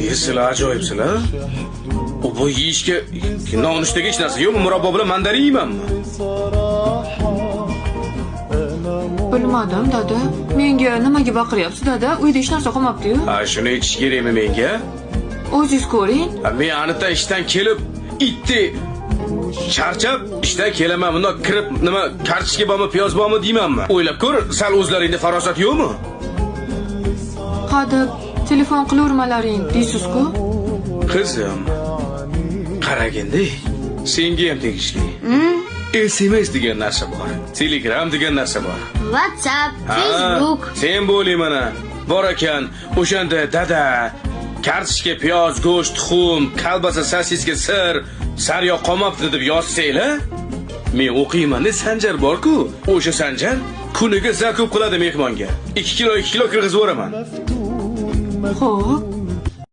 Sizlar ajoyibsizlar. Bu yeyishga nonushtaga hech narsa yo'qmi? Murabbo bilan mandarin yeymanmi? Bilmadim, dada. Menga nimaga baqiryapsiz, dada? Uyda hech narsa qolmabdi-yu. Ha, shuni aytish kerakmi menga? O'zingiz ko'ring. Men aniqdan ishdan kelib, itni charchab, ishdan kelaman. Bunda kirib nima kartoshka bormi, piyoz bormi deymanmi? O'ylab ko'r, sal o'zlaringda farosat yo'qmi? Qadib telefon qilavermalaring deysiz-ku. Qizim, qaraganda, senga ham tegishli. SMS degan narsa bor. Telegram degan narsa bor. WhatsApp, Facebook. Sen bo'ling mana. Bor ekan, o'shanda dada, kartoshka, piyoz, go'sht, tuxum, kolbasa, sosiska, sir, sariyog' qolmabdi deb yozsanglar, men o'qiyman-da, Sanjar bor-ku. O'sha Sanjar kuniga zakup qiladi mehmonga. 2 kilo kirgizib o'raman. Xo'p.